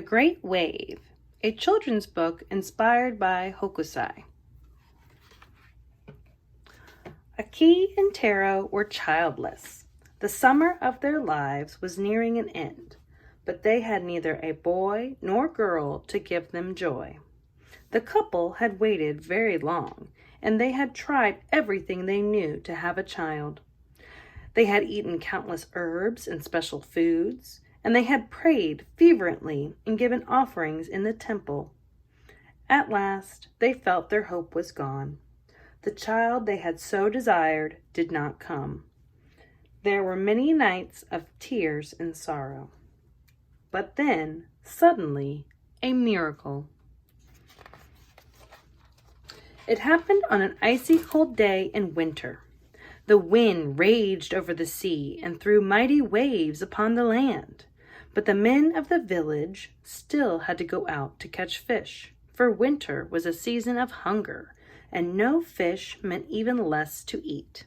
Great Wave, a children's book inspired by Hokusai. Aki and Taro were childless. The summer of their lives was nearing an end, but they had neither a boy nor girl to give them joy. The couple had waited very long, and they had tried everything they knew to have a child. They had eaten countless herbs and special foods, and they had prayed fervently and given offerings in the temple. At last, they felt their hope was gone. The child they had so desired did not come. There were many nights of tears and sorrow. But then, suddenly, a miracle. It happened on an icy cold day in winter. The wind raged over the sea and threw mighty waves upon the land. But the men of the village still had to go out to catch fish, for winter was a season of hunger, and no fish meant even less to eat.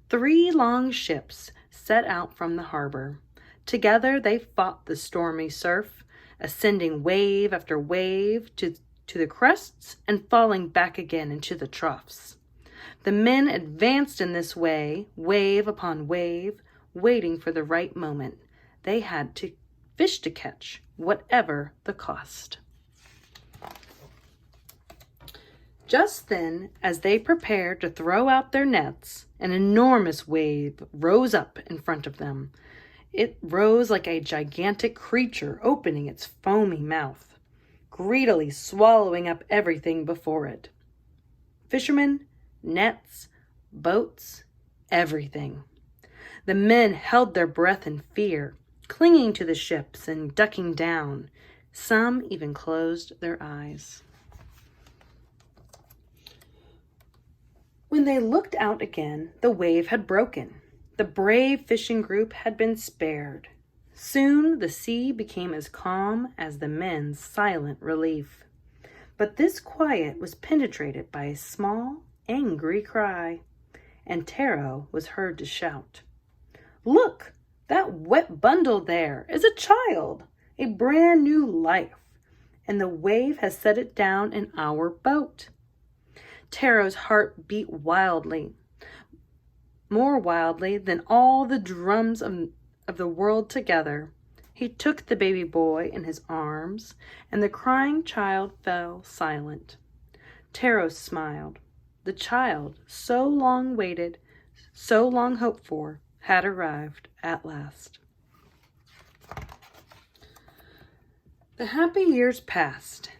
3 long ships set out from the harbor. Together they fought the stormy surf, ascending wave after wave to the crests and falling back again into the troughs. The men advanced in this way, wave upon wave, waiting for the right moment. They had fish to catch, whatever the cost. Just then, as they prepared to throw out their nets, an enormous wave rose up in front of them. It rose like a gigantic creature opening its foamy mouth, greedily swallowing up everything before it. Fishermen, nets, boats, everything. The men held their breath in fear, clinging to the ships and ducking down. Some even closed their eyes. When they looked out again, the wave had broken. The brave fishing group had been spared. Soon the sea became as calm as the men's silent relief. But this quiet was penetrated by a small, angry cry, and Taro was heard to shout, "Look! That wet bundle there is a child, a brand new life, and the wave has set it down in our boat." Taro's heart beat wildly, more wildly than all the drums of the world together. He took the baby boy in his arms, and the crying child fell silent. Taro smiled. The child, so long waited, so long hoped for, had arrived at last. The happy years passed.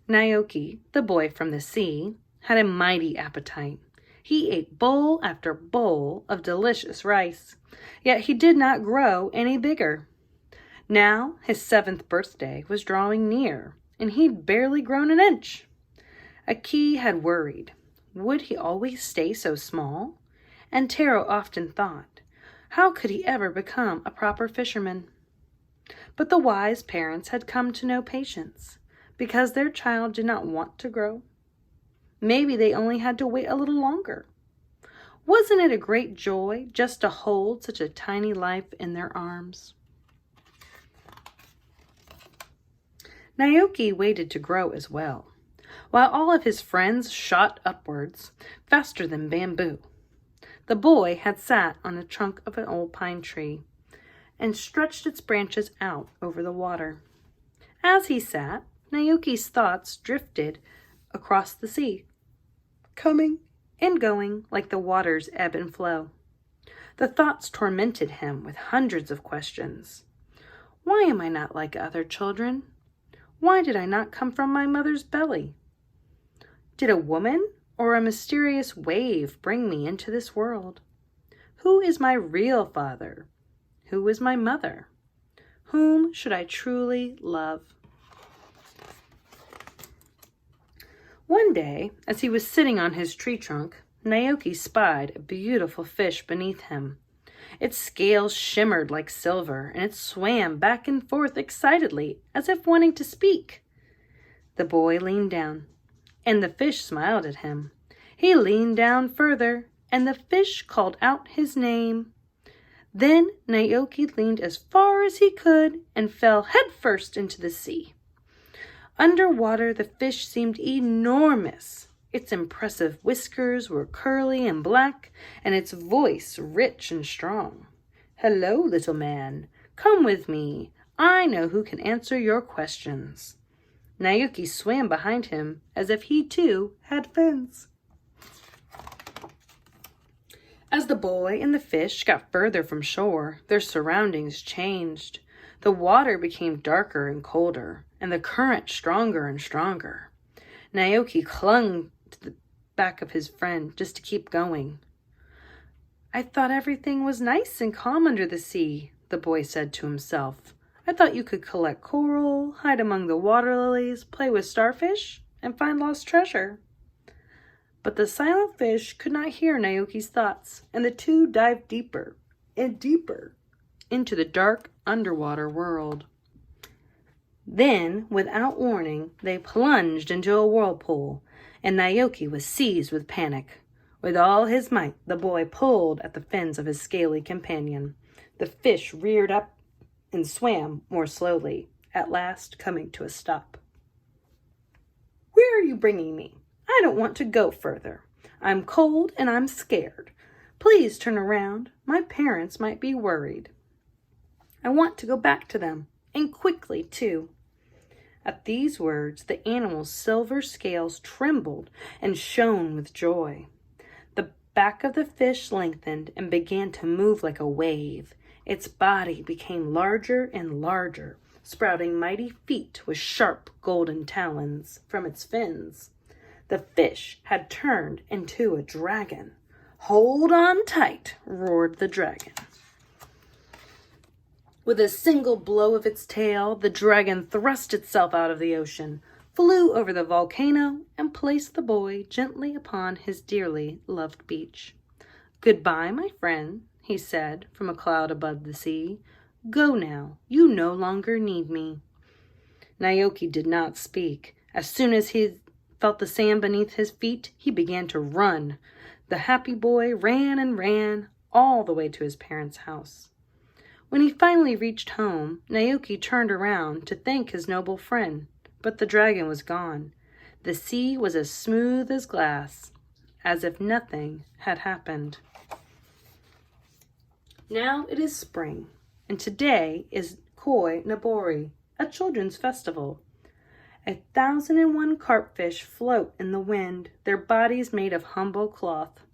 Naoki, the boy from the sea, had a mighty appetite. He ate bowl after bowl of delicious rice, yet he did not grow any bigger. Now his 7th birthday was drawing near, and he'd barely grown an inch. Aki had worried. Would he always stay so small? And Taro often thought, how could he ever become a proper fisherman? But the wise parents had come to know patience, because their child did not want to grow. Maybe they only had to wait a little longer. Wasn't it a great joy just to hold such a tiny life in their arms? Naoki waited to grow as well, while all of his friends shot upwards, faster than bamboo. The boy had sat on the trunk of an old pine tree and stretched its branches out over the water. As he sat, Naoki's thoughts drifted across the sea, coming and going like the water's ebb and flow. The thoughts tormented him with hundreds of questions. Why am I not like other children? Why did I not come from my mother's belly? Did a woman or a mysterious wave bring me into this world? Who is my real father? Who is my mother? Whom should I truly love? One day, as he was sitting on his tree trunk, Naoki spied a beautiful fish beneath him. Its scales shimmered like silver, and it swam back and forth excitedly, as if wanting to speak. The boy leaned down, and the fish smiled at him. He leaned down further, and the fish called out his name. Then Naoki leaned as far as he could and fell headfirst into the sea. Underwater, the fish seemed enormous. Its impressive whiskers were curly and black, and its voice rich and strong. "Hello, little man. Come with me. I know who can answer your questions." Naoki swam behind him as if he too had fins. As the boy and the fish got further from shore, their surroundings changed. The water became darker and colder, and the current stronger and stronger. Naoki clung to the back of his friend just to keep going. "I thought everything was nice and calm under the sea," the boy said to himself. "I thought you could collect coral, hide among the water lilies, play with starfish, and find lost treasure." But the silent fish could not hear Naoki's thoughts, and the two dived deeper and deeper into the dark underwater world. Then, without warning, they plunged into a whirlpool, and Naoki was seized with panic. With all his might, the boy pulled at the fins of his scaly companion. The fish reared up and swam more slowly, at last coming to a stop. "Where are you bringing me? I don't want to go further. I'm cold and I'm scared. Please turn around. My parents might be worried. I want to go back to them, and quickly, too." At these words, the animal's silver scales trembled and shone with joy. The back of the fish lengthened and began to move like a wave. Its body became larger and larger, sprouting mighty feet with sharp golden talons from its fins. The fish had turned into a dragon. "Hold on tight," roared the dragon. With a single blow of its tail, the dragon thrust itself out of the ocean, flew over the volcano, and placed the boy gently upon his dearly loved beach. "Goodbye, my friend," he said from a cloud above the sea. "Go now. You no longer need me." Naoki did not speak. As soon as he felt the sand beneath his feet, he began to run. The happy boy ran and ran all the way to his parents' house. When he finally reached home, Naoki turned around to thank his noble friend, but the dragon was gone. The sea was as smooth as glass, as if nothing had happened. Now it is spring, and today is Koi Nabori, a children's festival. 1,001 carpfish float in the wind, their bodies made of humble cloth.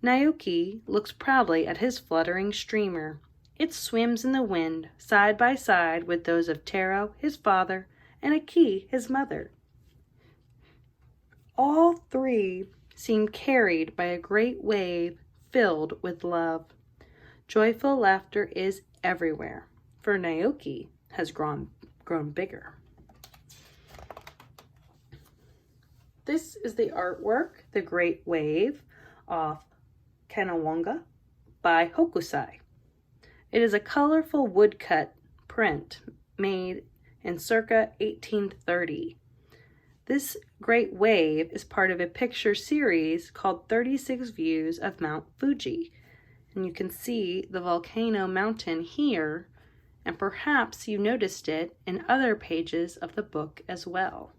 Naoki looks proudly at his fluttering streamer. It swims in the wind, side by side with those of Taro, his father, and Aki, his mother. All three seem carried by a great wave filled with love. Joyful laughter is everywhere, for Naoki has grown bigger. This is the artwork, The Great Wave, off Kanawonga by Hokusai. It is a colorful woodcut print made in circa 1830. This great wave is part of a picture series called 36 Views of Mount Fuji. And you can see the volcano mountain here, and perhaps you noticed it in other pages of the book as well.